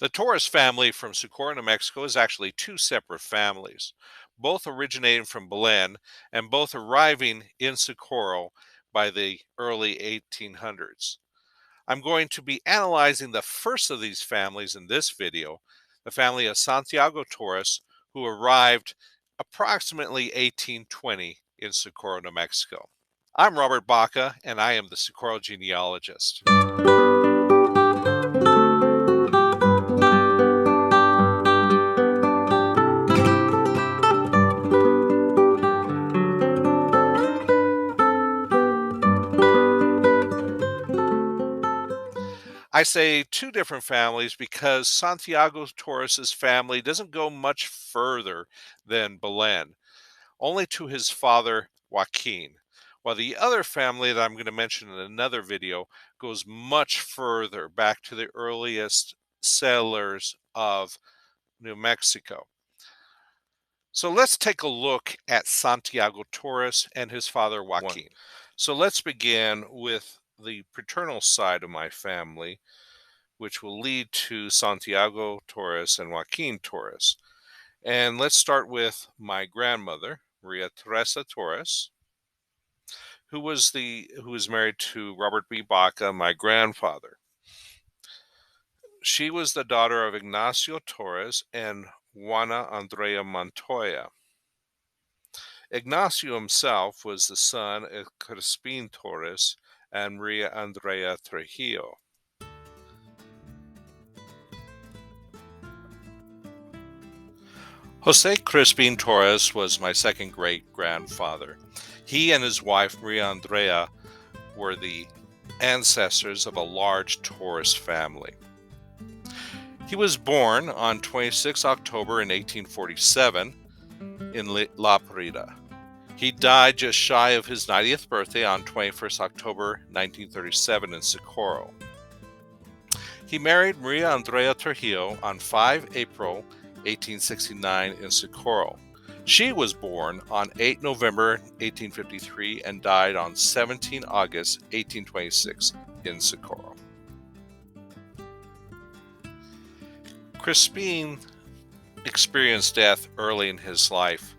The Torres family from Socorro, New Mexico is actually two separate families, both originating from Belen and both arriving in Socorro by the early 1800s. I'm going to be analyzing the first of these families in this video, the family of Santiago Torres, who arrived approximately 1820 in Socorro, New Mexico. I'm Robert Baca, and I am the Socorro genealogist. I say two different families because Santiago Torres' family doesn't go much further than Belen, only to his father Joaquin, while the other family that I'm going to mention in another video goes much further back to the earliest settlers of New Mexico. So let's take a look at Santiago Torres and his father Joaquin. So let's begin with the paternal side of my family, which will lead to Santiago Torres and Joaquin Torres. And let's start with my grandmother, Maria Teresa Torres, who was married to Robert B. Baca, my grandfather. She was the daughter of Ignacio Torres and Juana Andrea Montoya. Ignacio himself was the son of Crespin Torres and Maria Andrea Trujillo. Jose Crespin Torres was my second great-grandfather. He and his wife, Maria Andrea, were the ancestors of a large Torres family. He was born on 26 October in 1847 in La Parida. He died just shy of his 90th birthday on 21 October 1937 in Socorro. He married Maria Andrea Trujillo on 5 April 1869 in Socorro. She was born on 8 November 1853 and died on 17 August 1826 in Socorro. Crespin experienced death early in his life.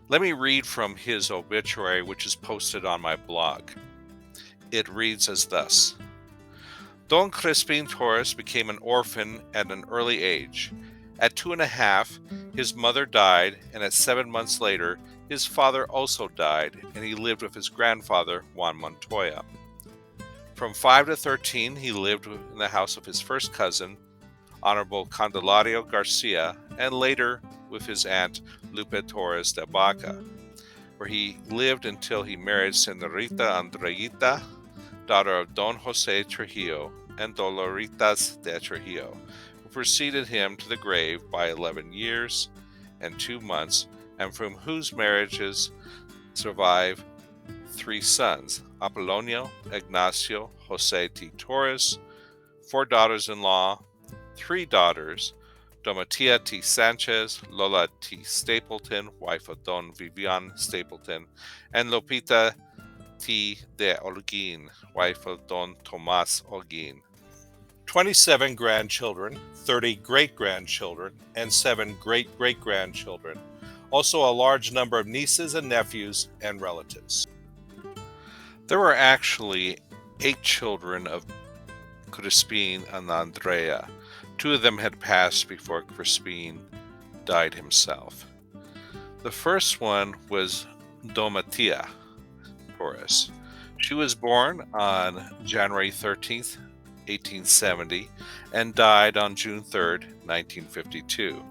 Let me read from his obituary, which is posted on my blog. It reads as thus: Don Crespin Torres became an orphan at an early age. At 2.5, his mother died, and at 7 months later, his father also died, and he lived with his grandfather, Juan Montoya. From 5 to 13, he lived in the house of his first cousin, Honorable Candelario Garcia, and later with his aunt, Lupe Torres de Baca, where he lived until he married Senorita Andreita, daughter of Don Jose Trujillo and Doloritas de Trujillo, who preceded him to the grave by 11 years and 2 months, and from whose marriages survive 3 sons, Apolonio, Ignacio, Jose T. Torres, 4 daughters-in-law, 3 daughters, Domatia T. Sanchez, Lola T. Stapleton, wife of Don Vivian Stapleton, and Lopita T. de Holguin, wife of Don Tomas Holguin. 27 grandchildren, 30 great-grandchildren, and 7 great-great-grandchildren. Also a large number of nieces and nephews and relatives. There were actually 8 children of Crespin and Andrea. 2 of them had passed before Crespin died himself. The first one was Domatia Torres. She was born on January 13th, 1870, and died on June 3rd, 1952.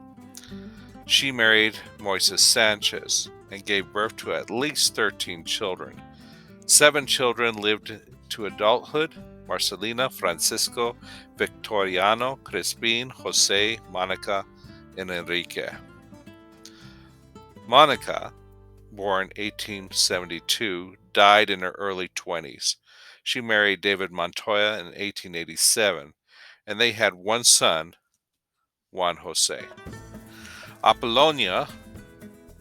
She married Moises Sanchez and gave birth to at least 13 children. 7 children lived to adulthood: Marcelina, Francisco, Victoriano, Crespin, Jose, Monica, and Enrique. Monica, born 1872, died in her early 20s. She married David Montoya in 1887, and they had 1 son, Juan Jose. Apollonia,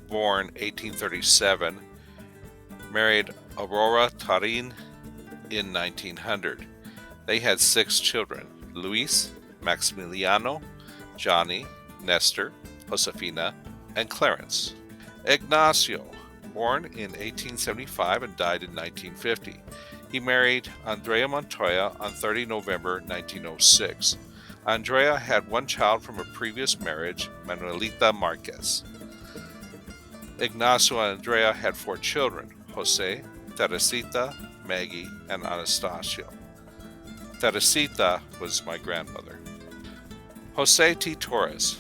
born 1837, married Aurora Tarin in 1900. They had 6 children: Luis, Maximiliano, Johnny, Nestor, Josefina, and Clarence. Ignacio, born in 1875 and died in 1950. He married Andrea Montoya on 30 November 1906. Andrea had one child from a previous marriage, Manuelita Marquez. Ignacio and Andrea had 4 children, Jose, Teresita, Maggie, and Anastasio. Teresita was my grandmother. Jose T. Torres,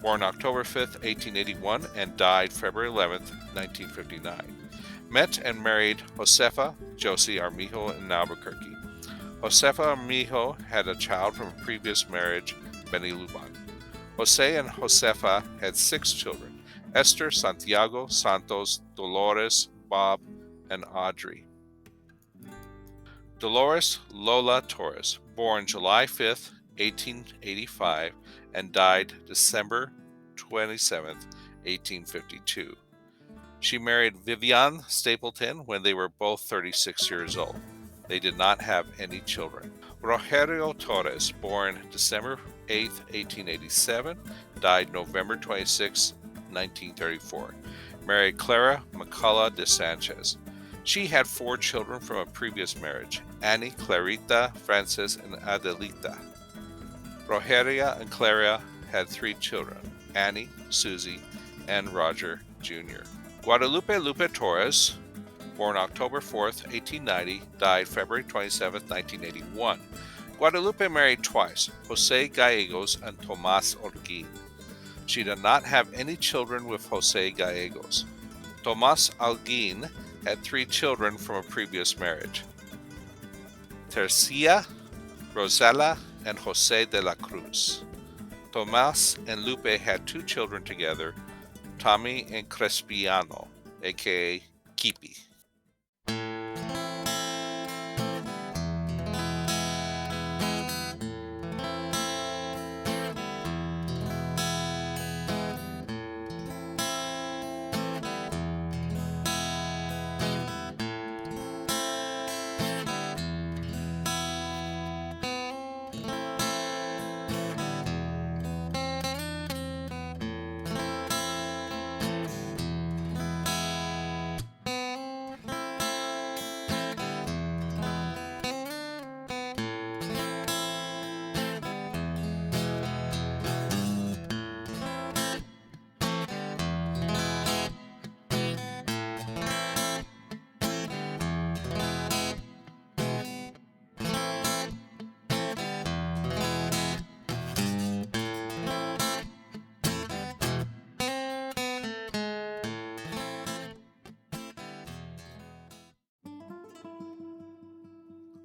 born October 5, 1881, and died February 11, 1959. Met and married Josefa Josie Armijo in Albuquerque. Josefa Armijo had a child from a previous marriage, Benny Luban. Jose and Josefa had 6 children, Esther, Santiago, Santos, Dolores, Bob, and Audrey. Dolores Lola Torres, born July 5, 1885, and died December 27, 1852. She married Vivian Stapleton when they were both 36 years old. They did not have any children. Rogerio Torres, born December 8, 1887, died November 26, 1934. Married Clara McCullough de Sanchez. She had 4 children from a previous marriage, Annie, Clarita, Frances, and Adelita. Rogeria and Clara had 3 children, Annie, Susie, and Roger Jr. Guadalupe Lupe Torres, born October 4, 1890, died February 27, 1981. Guadalupe married twice, Jose Gallegos and Tomas Orguin. She did not have any children with Jose Gallegos. Tomas Orguin had 3 children from a previous marriage, Tercia, Rosella, and Jose de la Cruz. Tomas and Lupe had 2 children together, Tommy and Crespiano, aka Kipi.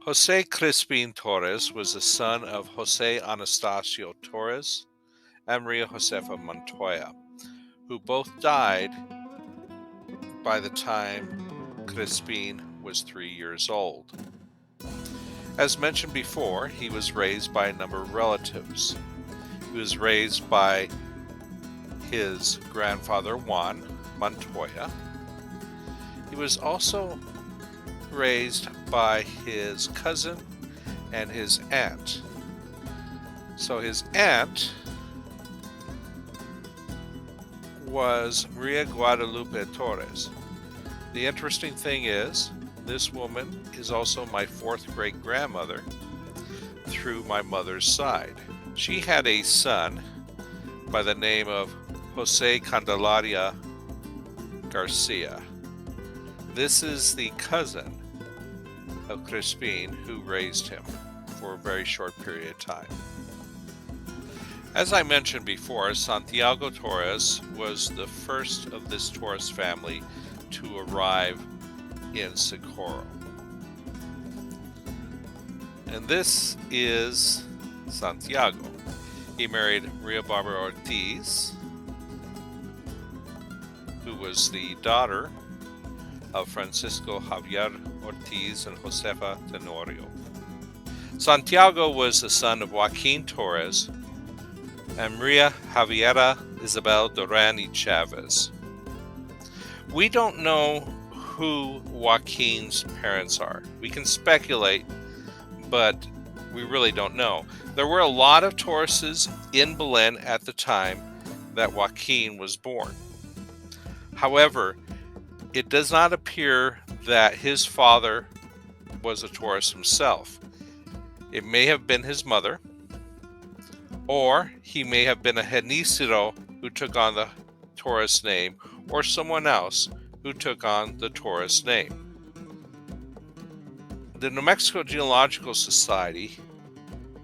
Jose Crespin Torres was the son of Jose Anastasio Torres and Maria Josefa Montoya, who both died by the time Crespin was 3 years old. As mentioned before, he was raised by a number of relatives. He was raised by his grandfather Juan Montoya. He was also raised by his cousin and his aunt. So his aunt was Maria Guadalupe Torres. The interesting thing is, this woman is also my 4th great grandmother through my mother's side. She had a son by the name of Jose Candelaria Garcia. This is the cousin of Crespin who raised him for a very short period of time. As I mentioned before, Santiago Torres was the first of this Torres family to arrive in Socorro. And this is Santiago. He married Maria Barbara Ortiz, who was the daughter of Francisco Javier Ortiz and Josefa Tenorio. Santiago was the son of Joaquin Torres and Maria Javiera Isabel Durani Chavez. We don't know who Joaquin's parents are. We can speculate, but We really don't know. There were a lot of Torreses in Belen at the time that Joaquin was born. However, it does not appear that his father was a Torres himself. It may have been his mother, or he may have been a genízaro who took on the Torres name, or someone else who took on the Torres name. The New Mexico Genealogical Society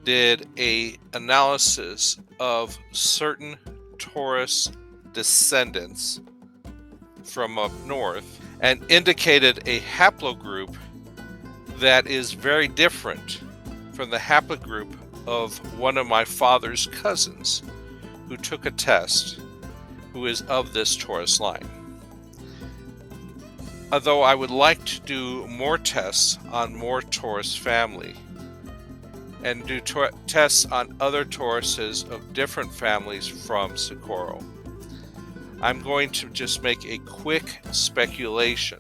did an analysis of certain Torres descendants from up north and indicated a haplogroup that is very different from the haplogroup of one of my father's cousins who took a test, who is of this Torres line. Although I would like to do more tests on more Torres family and do tests on other Torreses of different families from Socorro, I'm going to just make a quick speculation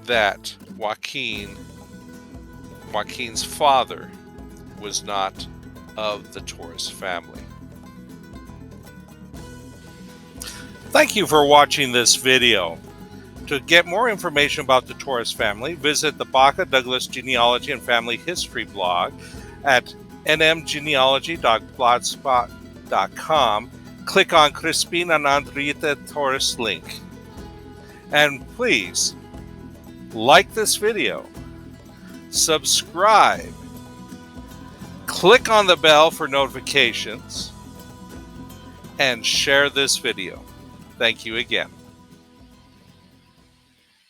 that Joaquin's father was not of the Torres family. Thank you for watching this video. To get more information about the Torres family, visit the Baca Douglas Genealogy and Family History blog at nmgenealogy.blogspot.com. Click on Crespin and Andrita Torres link. And please, like this video, subscribe, click on the bell for notifications, and share this video. Thank you again.